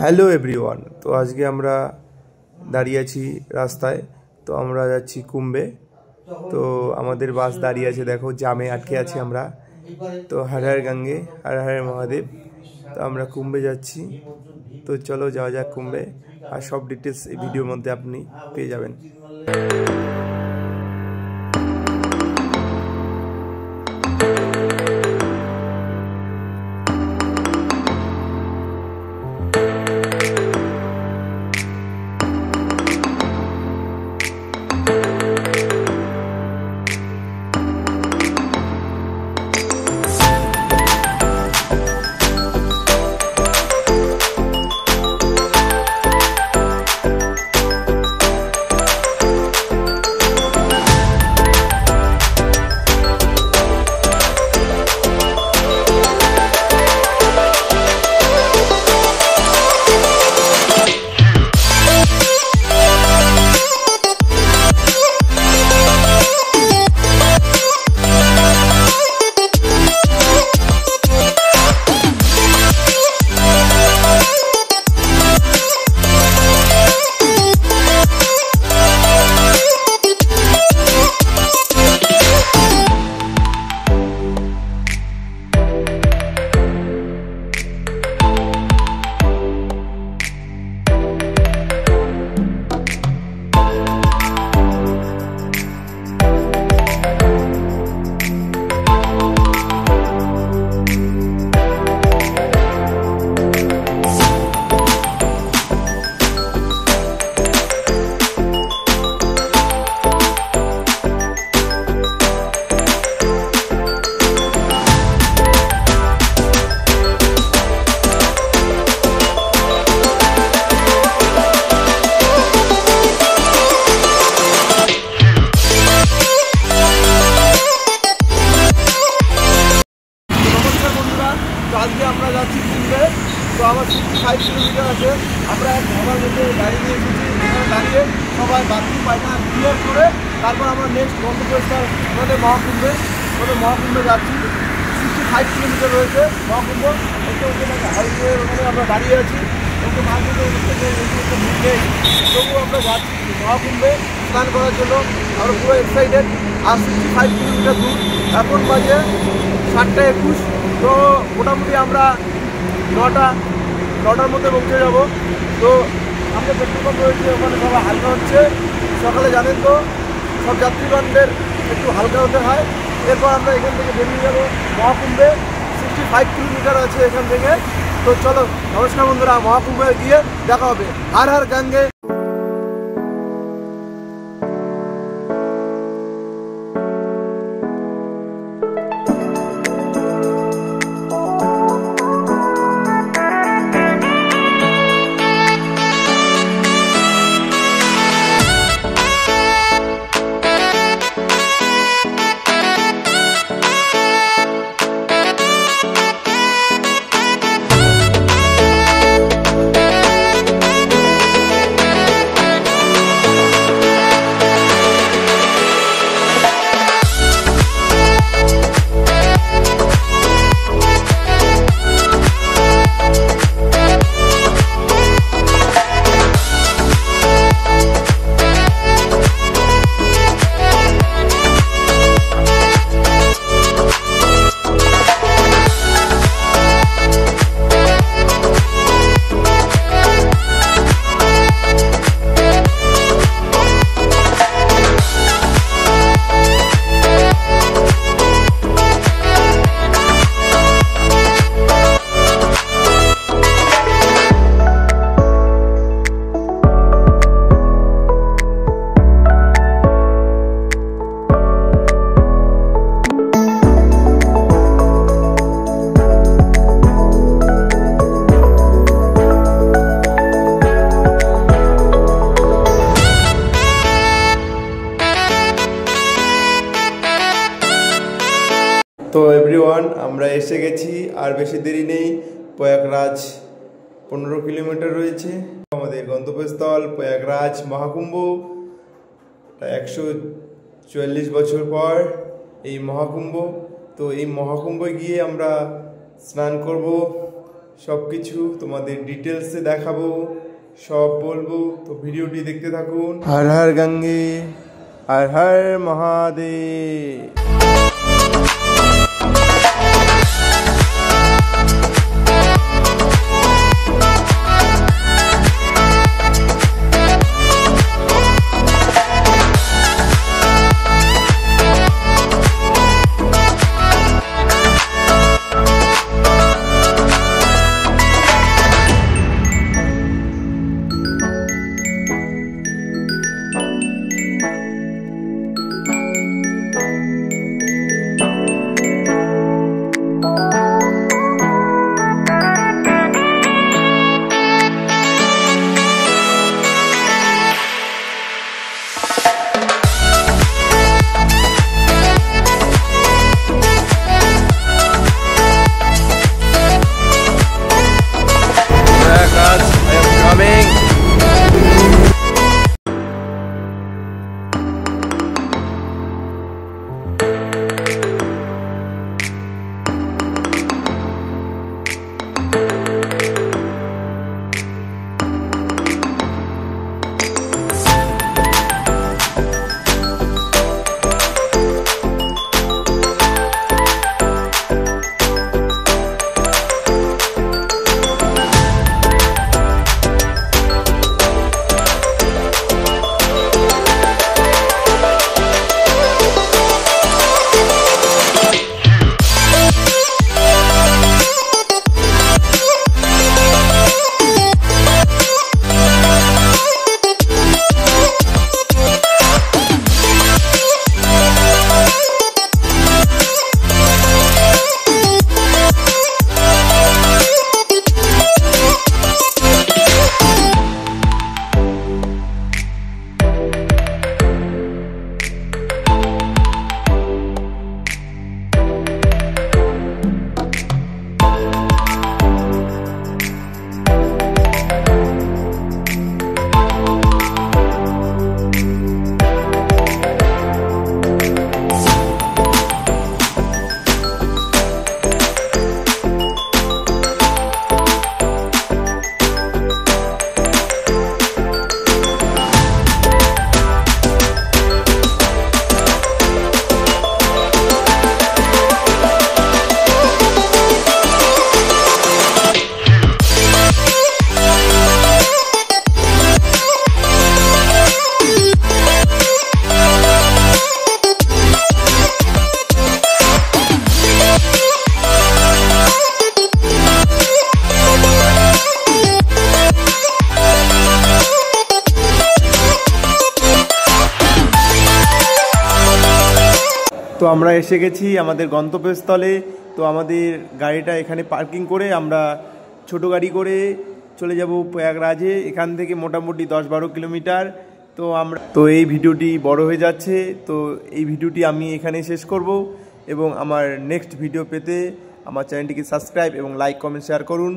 Hello everyone. তো আজকে আমরা দাঁড়িয়ে আছি রাস্তায়। তো আমরা যাচ্ছি কুম্ভে। তো আমাদের বাস দাঁড়িয়ে আছে, দেখো জামে আটকে আছি আমরা। তো হর হর গঙ্গে, হর হর মহাদেব। তো আমরা কুম্ভে যাচ্ছি। তো চলো যাওয়া যাক কুম্ভে। আর সব ডিটেলস এই ভিডিওর মধ্যে আপনি পেয়ে যাবেন। আজকে আমরা যাচ্ছি কুম্ভে। তো আমার 65 কিলোমিটার আছে। আমরা এক ধাবার মধ্যে গাড়ি নিয়ে এসেছি। এখানে দাঁড়িয়ে সবাই বাথরুম পায়খানা ক্লিয়ার করে তারপর আমরা নেক্সট গন্তব্যস্থল মহাকুম্ভে যাচ্ছি। 65 কিলোমিটার রয়েছে মহাকুম্ভ। হাইওয়ে ওখানে আমরা দাঁড়িয়ে আছি। তবু আমরা যাচ্ছি মহাকুম্ভে স্নান করার জন্য। আমরা পুরো এক্সাইটেড। আর 65 কিলোমিটার দূর। এখন বাজে 7:21। তো মোটামুটি আমরা 9টার মধ্যে পৌঁছে যাব। তো আমরা পেট্রোল পাম্প রয়েছে, ওখানে সবাই হালকা হচ্ছে। সকালে জানেন তো সব যাত্রীগণদের একটু হালকা হতে হয়। এরপর আমরা এখান থেকে বেরিয়ে যাব মহাকুম্ভে। 65 কিলোমিটার আছে এখান থেকে। তো চলো, নমস্কার বন্ধুরা, মহাকুম্ভে গিয়ে দেখা হবে। হর হর গঙ্গে। তো এভরিওয়ান, আমরা এসে গেছি। আর বেশি দেরি নেই। প্রয়াগরাজ 15 কিলোমিটার রয়েছে আমাদের গন্তব্যস্থল প্রয়াগরাজ মহাকুম্ভ। 144 বছর পর এই মহাকুম্ভ। তো এই মহাকুম্ভে গিয়ে আমরা স্নান করব, সব কিছু তোমাদের ডিটেলসে দেখাবো, সব বলবো। তো ভিডিওটি দেখতে থাকুন। হর হর গঙ্গে, হর হর মহাদেব। তো আমরা এসে গেছি আমাদের গন্তব্যস্থলে। তো আমাদের গাড়িটা এখানে পার্কিং করে আমরা ছোট গাড়ি করে চলে যাব প্রয়াগরাজে। এখান থেকে মোটামুটি 10-12 কিলোমিটার। তো এই ভিডিওটি বড় হয়ে যাচ্ছে, তো এই ভিডিওটি আমি এখানে শেষ করব। এবং আমার নেক্সট ভিডিও পেতে আমার চ্যানেলটিকে সাবস্ক্রাইব এবং লাইক, কমেন্ট, শেয়ার করুন।